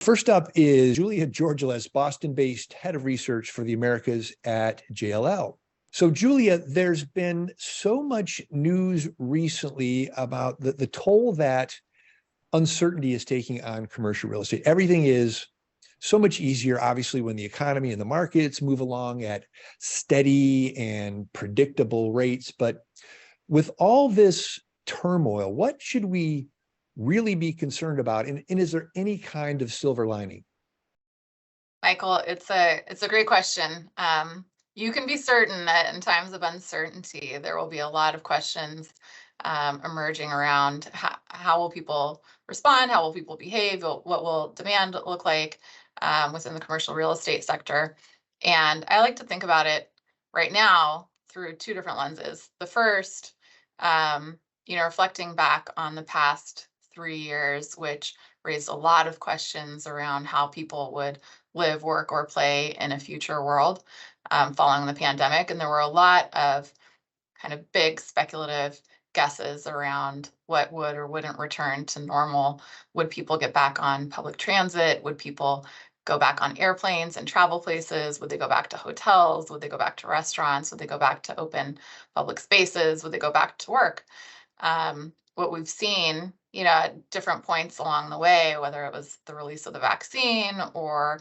First up is Julia Georgules, Boston-based head of research for the Americas at JLL. So Julia, there's been so much news recently about the toll that uncertainty is taking on commercial real estate. Everything is so much easier, obviously, when the economy and the markets move along at steady and predictable rates. But with all this turmoil, what should we really be concerned about? And is there any kind of silver lining? Michael, it's a great question. You can be certain that in times of uncertainty, there will be a lot of questions emerging around how will people respond, how will people behave, what will demand look like within the commercial real estate sector. And I like to think about it right now through two different lenses. The first, reflecting back on the past 3 years, which raised a lot of questions around how people would live, work, or play in a future world following the pandemic. And there were a lot of kind of big speculative guesses around what would or wouldn't return to normal. Would people get back on public transit? Would people go back on airplanes and travel places? Would they go back to hotels? Would they go back to restaurants? Would they go back to open public spaces? Would they go back to work? What we've seen, at different points along the way, whether it was the release of the vaccine or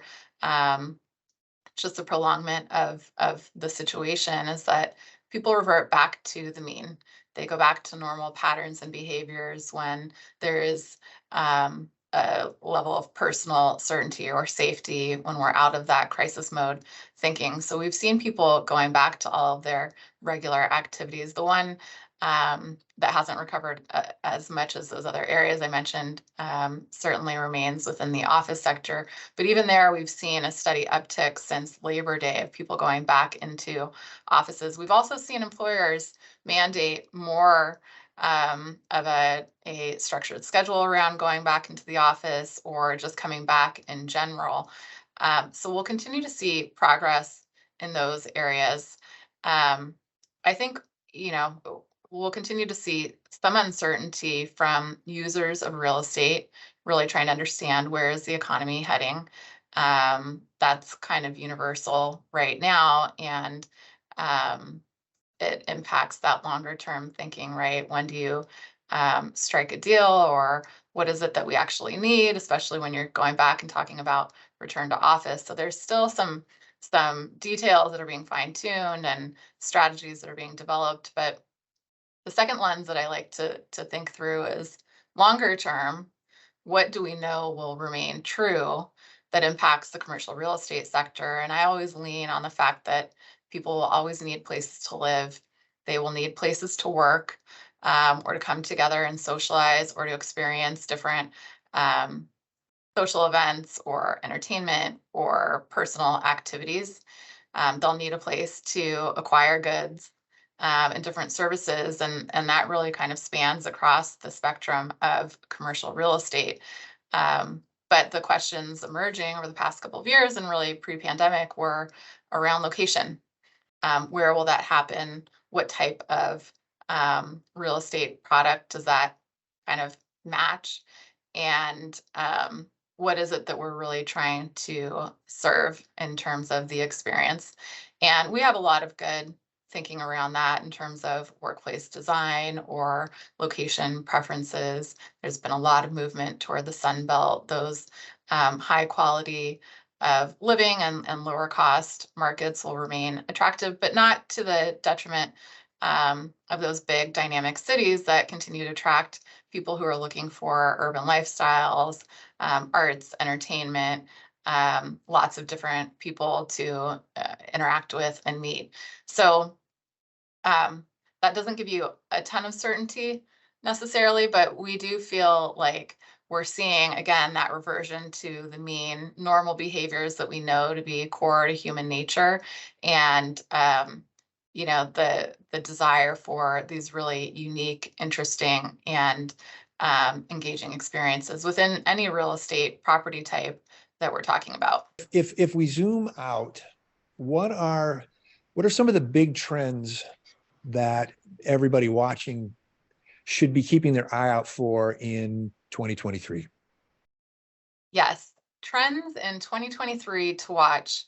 just the prolongment of the situation, is that people revert back to the mean. They go back to normal patterns and behaviors when there is a level of personal certainty or safety, when we're out of that crisis mode thinking. So we've seen people going back to all of their regular activities. The one that hasn't recovered as much as those other areas I mentioned certainly remains within the office sector. But even there, we've seen a steady uptick since Labor Day of people going back into offices. We've also seen employers mandate more of a structured schedule around going back into the office or just coming back in general. So we'll continue to see progress in those areas. I think, we'll continue to see some uncertainty from users of real estate, really trying to understand where is the economy heading. That's kind of universal right now, and it impacts that longer term thinking, right? When do you strike a deal, or what is it that we actually need, especially when you're going back and talking about return to office. So there's still some details that are being fine-tuned and strategies that are being developed, but the second lens that I like to think through is longer term. What do we know will remain true that impacts the commercial real estate sector? And I always lean on the fact that people will always need places to live. They will need places to work, or to come together and socialize, or to experience different social events or entertainment or personal activities. They'll need a place to acquire goods and different services, and that really kind of spans across the spectrum of commercial real estate. But the questions emerging over the past couple of years and really pre-pandemic were around location. Where will that happen? What type of real estate product does that kind of match? And what is it that we're really trying to serve in terms of the experience? And we have a lot of good thinking around that in terms of workplace design or location preferences. There's been a lot of movement toward the Sun Belt, those high quality of living and lower cost markets will remain attractive, but not to the detriment of those big dynamic cities that continue to attract people who are looking for urban lifestyles, arts, entertainment, lots of different people to interact with and meet. So that doesn't give you a ton of certainty necessarily, but we do feel like we're seeing, again, that reversion to the mean, normal behaviors that we know to be core to human nature, and the desire for these really unique, interesting, and engaging experiences within any real estate property type that we're talking about. If we zoom out, what are some of the big trends that everybody watching should be keeping their eye out for in 2023? Yes. trends in 2023 to watch.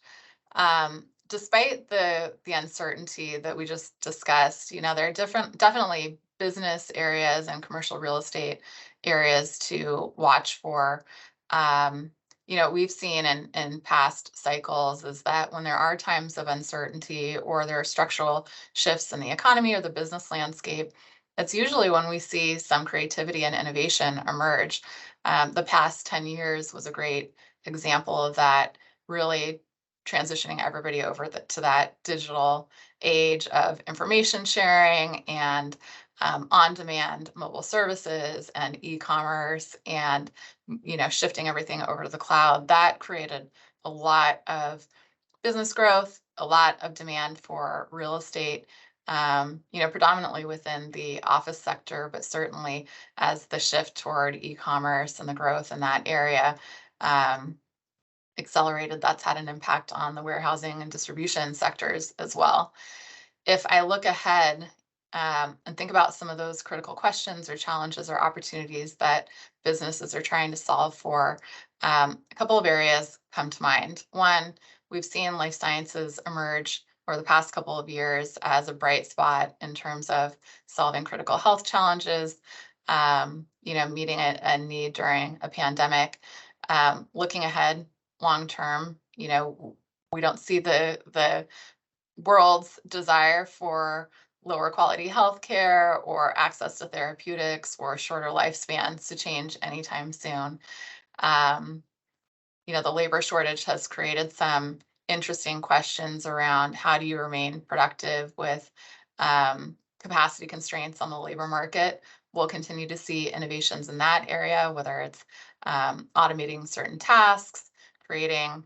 Despite the uncertainty that we just discussed, there are definitely business areas and commercial real estate areas to watch for. Um, we've seen in past cycles is that when there are times of uncertainty or there are structural shifts in the economy or the business landscape, it's usually when we see some creativity and innovation emerge. The past 10 years was a great example of that, really transitioning everybody over to that digital age of information sharing and on-demand mobile services and e-commerce and shifting everything over to the cloud. That created a lot of business growth, a lot of demand for real estate, predominantly within the office sector, but certainly as the shift toward e-commerce and the growth in that area um, accelerated, that's had an impact on the warehousing and distribution sectors as well. If I look ahead and think about some of those critical questions or challenges or opportunities that businesses are trying to solve for, a couple of areas come to mind. One, we've seen life sciences emerge over the past couple of years as a bright spot in terms of solving critical health challenges, meeting a need during a pandemic. Looking ahead long term, we don't see the world's desire for lower quality healthcare or access to therapeutics or shorter lifespans to change anytime soon. Um, the labor shortage has created some interesting questions around how do you remain productive with capacity constraints on the labor market. We'll continue to see innovations in that area, whether it's automating certain tasks, creating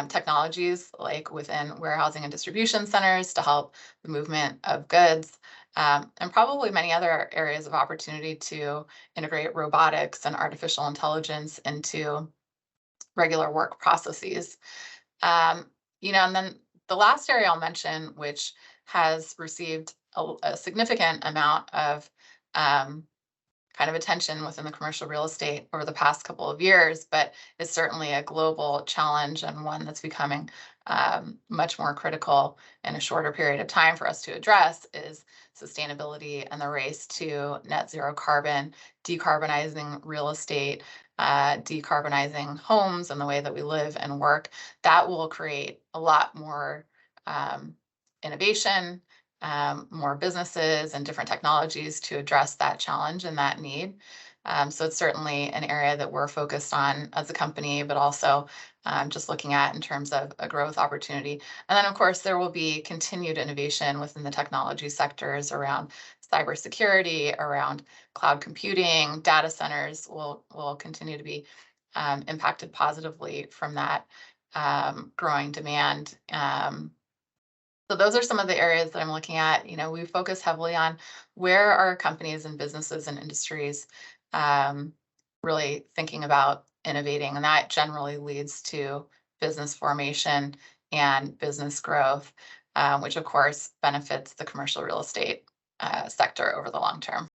technologies like within warehousing and distribution centers to help the movement of goods, and probably many other areas of opportunity to integrate robotics and artificial intelligence into regular work processes. Um, and then the last area I'll mention, which has received a significant amount of kind of attention within the commercial real estate over the past couple of years, but is certainly a global challenge and one that's becoming much more critical in a shorter period of time for us to address, is sustainability and the race to net zero carbon, decarbonizing real estate, decarbonizing homes and the way that we live and work. That will create a lot more innovation, more businesses and different technologies to address that challenge and that need. So it's certainly an area that we're focused on as a company, but also just looking at in terms of a growth opportunity. And then, of course, there will be continued innovation within the technology sectors around cybersecurity, around cloud computing. Data centers will continue to be impacted positively from that growing demand. So those are some of the areas that I'm looking at. We focus heavily on where are companies and businesses and industries really thinking about innovating, and that generally leads to business formation and business growth, which of course benefits the commercial real estate sector over the long term.